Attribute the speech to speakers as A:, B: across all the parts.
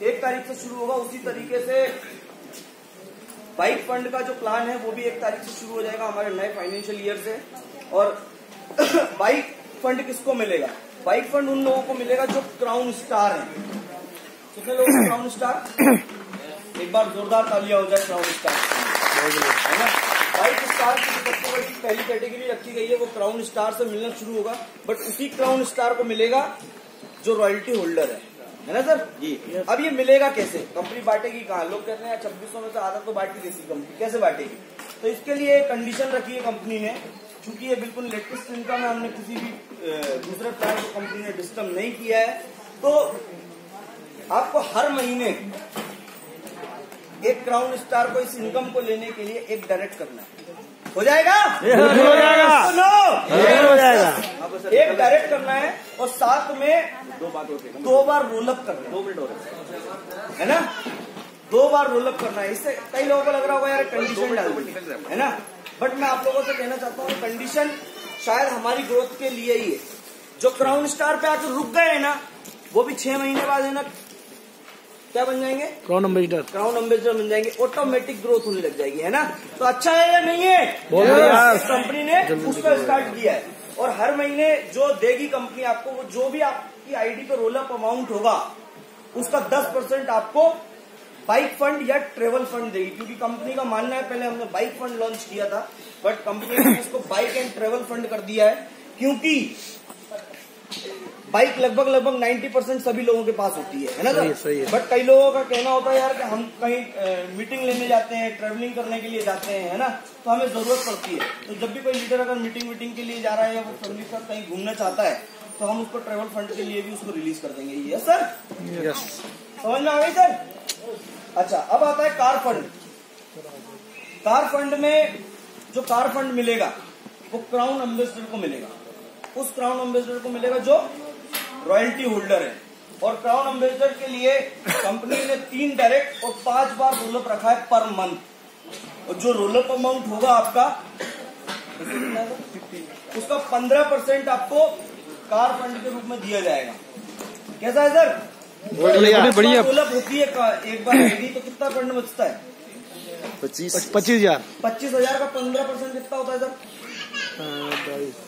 A: 1 तारीख से शुरू होगा। उसी तरीके से बाइक फंड का जो प्लान है वो भी 1 तारीख से शुरू हो जाएगा हमारे नए फाइनेंशियल ईयर से। और बाइक फंड किसको मिलेगा? बाइक फंड उन लोगों को मिलेगा जो क्राउन स्टार है। कितने लोग क्राउन स्टार? एक बार जोरदार तालियां हो जाए क्राउन स्टार, है ना। बाइक स्टार की सबसे बड़ी पहली कैटेगरी रखी गई है वो क्राउन स्टार से मिलना शुरू होगा। बट उसी क्राउन स्टार को मिलेगा जो रॉयल्टी होल्डर है ना सर जी। अब ये मिलेगा कैसे? कंपनी बांटेगी कहाँ? लोग कहते हैं 2600 में से आधा तो बांटेगी किसी कंपनी, कैसे बांटेगी? तो इसके लिए कंडीशन रखी है कंपनी ने, क्योंकि ये बिल्कुल लेटेस्ट इनकम है, हमने किसी भी दूसरे प्लान को कंपनी ने डिस्टर्ब नहीं किया है। तो आपको हर महीने एक क्राउन स्टार को इस इनकम को लेने के लिए एक डायरेक्ट करना है। हो जाएगा? हो जाएगा। एक डायरेक्ट करना है और साथ में 2 बार रोलअप करना है। 2 मिनट हो रहे है ना, 2 बार रोलअप करना है। इससे कई लोगों को लग रहा होगा यार कंडीशन डाल दी है ना, बट मैं आप लोगों से कहना चाहता हूँ कंडीशन शायद हमारी ग्रोथ के लिए ही है। जो क्राउन स्टार पे आकर रुक गए है ना, वो भी 6 महीने बाद है ना क्या बन जाएंगे? Crown ambassador. क्राउन एम्बेसडर बन जाएंगे, ऑटोमेटिक ग्रोथ होने लग जाएगी, है ना। तो अच्छा है या नहीं है? कंपनी ने उसका स्टार्ट किया है। और हर महीने जो देगी कंपनी आपको, वो जो भी आपकी आईडी पे रोलअप अमाउंट होगा उसका 10% आपको बाइक फंड या ट्रेवल फंड देगी। क्योंकि कंपनी का मानना है, पहले हमने बाइक फंड लॉन्च किया था बट कंपनी ने इसको बाइक एंड ट्रेवल फंड कर दिया है, क्योंकि बाइक लगभग 90% सभी लोगों के पास होती है ना सर। बट कई लोगों का कहना होता है यार कि हम कहीं मीटिंग लेने जाते हैं, ट्रेवलिंग करने के लिए जाते हैं, है ना, तो हमें जरूरत पड़ती है। तो जब भी कोई लीडर अगर मीटिंग के लिए जा रहा है या वो फैमिली के साथ कहीं घूमना चाहता है तो हम उसको ट्रेवल फंड के लिए भी उसको रिलीज कर देंगे। यस सर, यस, समझ में आ गई सर? अच्छा, अब आता है कार फंड। कार फंड में जो कार फंड मिलेगा वो क्राउन एम्बेसडर को मिलेगा। उस क्राउन एम्बेसडर को मिलेगा जो रॉयल्टी होल्डर है। और क्राउन एम्बेसडर के लिए कंपनी ने 3 डायरेक्ट और 5 बार रोलअप रखा है पर मंथ। और जो रोलअप अमाउंट होगा आपका उसका 15% आपको कार फंड के रूप में दिया जाएगा। कैसा है सर? बढ़िया। रोलअप होती है एक बार आईडी तो कितना फंड बचता है? 25,000। 25,000 का 15% कितना होता है सर?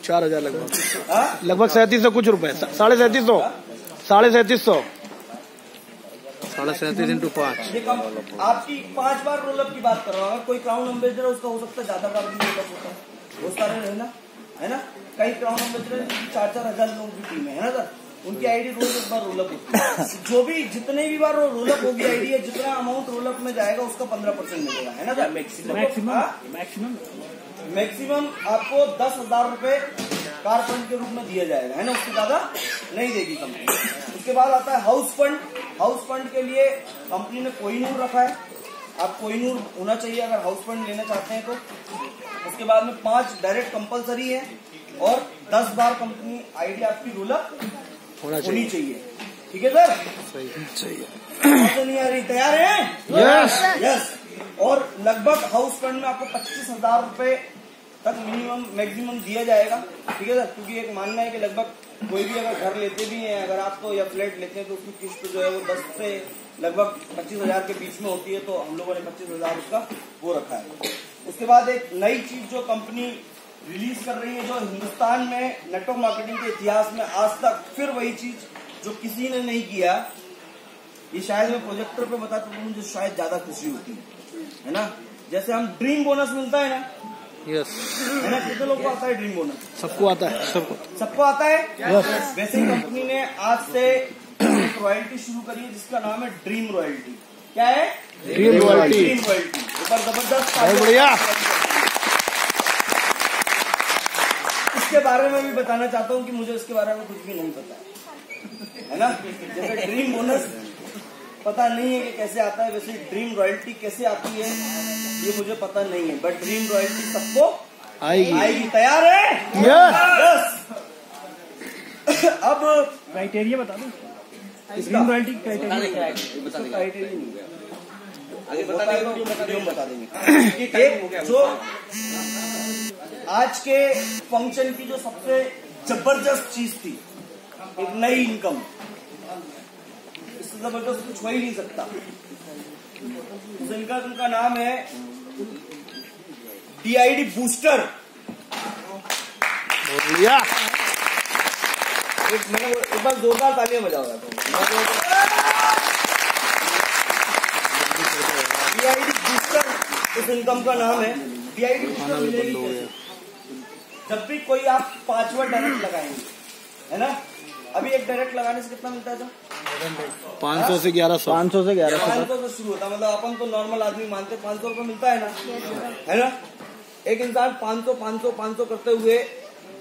B: 4,000 लगभग 3700 कुछ रुपए, 3750 3750 37 into 5।
A: आपकी 5 बार रोलअप की बात कर रहा हूँ। कोई क्राउन एम्बेसडर उसका हो सकता है ज्यादा बार भी रोलअप होता है, बहुत सारे है ना। कई क्राउन एम्बेसडर 4-4 हजार लोगों की टीम है ना सर, उनकी आईडी रोज एक बार रोलअप होती है। जो भी जितने भी बार रोलअप होगी आईडी है, जितना अमाउंट रोलअप में जाएगा उसका 15% मिलेगा, है ना सर। मैक्सिमम आपको 10,000 रुपए कार फंड के रूप में दिया जाएगा, है ना, उससे ज्यादा नहीं देगी कंपनी। उसके बाद आता है हाउस फंड। हाउस फंड के लिए कंपनी ने कोहिनूर रखा है। आप कोहिनूर होना चाहिए अगर हाउस फंड लेना चाहते हैं तो। उसके बाद में 5 डायरेक्ट कंपलसरी है और 10 बार कंपनी आईडी आपकी रोलअप होनी चाहिए। ठीक है सर? सही है। नहीं आ रही? तैयार है?
B: Yes
A: yes. और लगभग हाउस फंड में आपको 25,000 रुपए तक मिनिमम मैक्सिमम दिया जाएगा। ठीक है सर? क्योंकि एक मानना है कि लगभग कोई भी अगर घर लेते भी हैं अगर आप तो या फ्लैट लेते हैं तो उसकी किस्त जो है वो 10 से लगभग 25,000 के बीच में होती है। तो हम लोगों ने 25,000 उसका वो रखा है। उसके बाद एक नई चीज जो कंपनी रिलीज कर रही है, जो हिंदुस्तान में नेटवर्क मार्केटिंग के इतिहास में आज तक फिर वही चीज जो किसी ने नहीं किया, ये शायद मैं प्रोजेक्टर पे बताता तो मुझे शायद ज्यादा खुशी होती है ना। जैसे हम ड्रीम बोनस मिलता है ना,
B: यस,
A: है ना, कितने लोग को आता है ड्रीम बोनस?
B: सबको आता है,
A: सबको आता है।
B: यस।
A: वैसे कंपनी ने आज से एक रॉयल्टी शुरू करी है जिसका नाम है ड्रीम रॉयल्टी। क्या है?
B: Dream royalty.
A: Dream royalty. एक बार जबरदस्त,
B: बढ़िया।
A: इसके बारे में भी बताना चाहता हूँ कि मुझे इसके बारे में कुछ भी नहीं पता है ना। जैसे ड्रीम बोनस पता नहीं है कि कैसे आता है, वैसे ड्रीम रॉयल्टी कैसे आती है ये मुझे पता नहीं है, बट ड्रीम रॉयल्टी सबको आएगी। तैयार है? यस। अब
C: क्राइटेरिया बता दो।
A: ड्रीम रॉयल्टी
C: क्राइटेरिया
A: नहीं है, आगे बता देंगे। जो आज के फंक्शन की जो सबसे जबरदस्त चीज थी, एक नई इनकम, इससे जबरदस्त कुछ हो ही नहीं सकता। उनका नाम है DID बूस्टर। एक बार जोरदार तालियां बजाओ यार। DID बूस्टर इस इनकम का नाम है। DID बूस्टर मिलेगी जब भी कोई आप 5वां डायरेक्ट लगाएंगे, है ना। अभी एक डायरेक्ट लगाने से कितना मिलता है?
B: 500 से 1100। 500 से 1100
A: से शुरू होता है। मतलब अपन तो नॉर्मल आदमी मानते 500 रुपये मिलता है ना, है ना। एक इंसान 500 करते हुए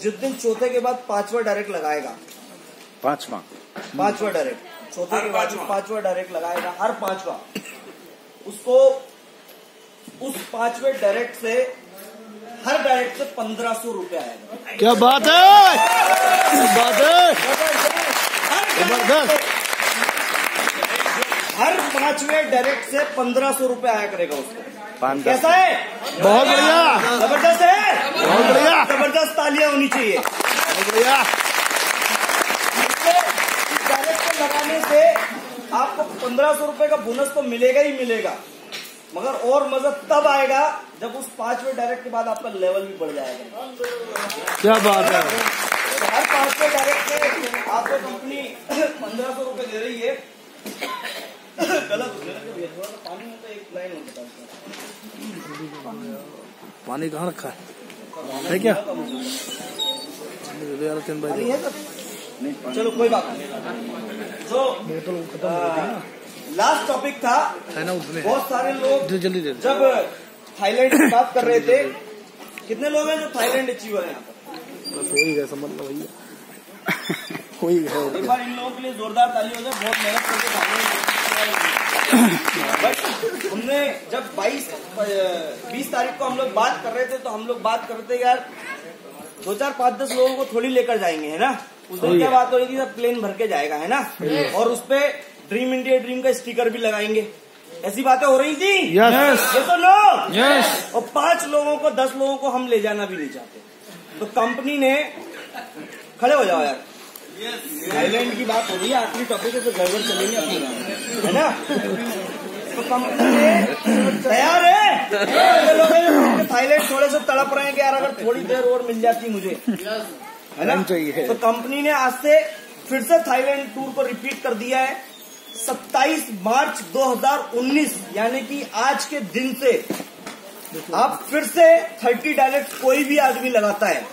A: जिस दिन चौथे के बाद 5वां डायरेक्ट लगाएगा, पांचवा डायरेक्ट, चौथे के बाद 5वां डायरेक्ट लगाएगा, हर 5वां, उसको उस 5वें डायरेक्ट से, हर डायरेक्ट से 1500 रुपये आएगा।
B: क्या बात है, जबरदस्त।
A: हर 5वें डायरेक्ट से 1500 रुपये आया करेगा उसको। कैसा है?
B: बहुत बढ़िया,
A: जबरदस्त है,
B: बहुत बढ़िया,
A: जबरदस्त तालियां होनी चाहिए।
B: बहुत बढ़िया।
A: डायरेक्ट को लगाने से आपको 1500 रुपये का बोनस तो मिलेगा ही मिलेगा, मगर और मजा तब आएगा जब उस 5वें डायरेक्ट के बाद आपका लेवल भी बढ़ जाएगा।
B: क्या बात है।
A: हर 5वें डायरेक्ट में आपको कंपनी 1500 रुपये दे रही है। गलत पानी में तो एक लाइन होता है।
B: पानी कहाँ रखा है क्या?
A: पानी है सर, चलो कोई बात नहीं। जो लास्ट टॉपिक था,
B: है ना, उसमें
A: बहुत सारे लोग
B: जल्दी
A: जब थाईलैंड की बात कर रहे थे, कितने लोग हैं जो थाईलैंड अचीवर है यहाँ पर?
B: बस हो ही गया, समझ लो भैया, हो ही गया।
A: एक बार इन लोगों के लिए जोरदार ताली हो जाए। बहुत मेहनत करके बट हमने जब 20 तारीख को हम लोग बात कर रहे थे, तो हम लोग बात कर रहे थे यार 2, 4, 5, 10 लोगों को थोड़ी लेकर जाएंगे, है ना। उस दिन क्या बात हो रही थी, सब प्लेन भर के जाएगा, है ना, और उसपे ड्रीम इंडिया ड्रीम का स्टिकर भी लगाएंगे, ऐसी बातें हो रही थी।
B: यस,
A: ये तो नो,
B: यस।
A: और 5 लोगों को 10 लोगों को हम ले जाना भी नहीं चाहते। तो कंपनी ने, खड़े हो जाओ यार, थाईलैंड की बात हो रही है, आखिरी टॉपिक है, तो गड़बड़ चलेंगे अपनी, है ना। तो कंपनी ने तैयार है, लोग थाईलैंड थोड़े से तड़प रहे हैं कि यार अगर थोड़ी देर और मिल जाती मुझे, है ना चाहिए। तो कंपनी ने आज से फिर से थाईलैंड टूर को रिपीट कर दिया है। 27 मार्च 2019 यानी कि आज के दिन से आप फिर से 30 डायरेक्ट कोई भी आदमी लगाता है,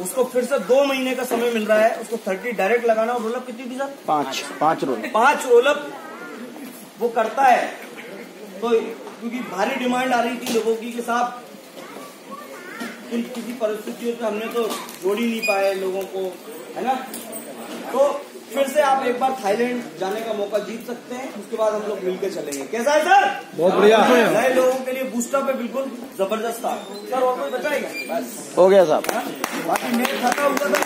A: उसको फिर से 2 महीने का समय मिल रहा है, उसको 30 डायरेक्ट लगाना। और रोलअप कितनी थी सर?
B: 5 रोल,
A: 5 रोलअप वो करता है। तो क्योंकि भारी डिमांड आ रही थी लोगों की कि साहब किसी परिस्थितियों से हमने तो जोड़ ही नहीं पाए लोगों को, है ना। तो फिर से आप एक बार थाईलैंड जाने का मौका जीत सकते हैं। उसके बाद हम लोग मिलकर चलेंगे। कैसा है सर?
B: बहुत बढ़िया।
A: नए लोगों के लिए बूस्टर पे बिल्कुल जबरदस्त था सर। और कोई बताएगा? बस
B: हो गया साहब।
A: बाकी मैं खाता हुआ था।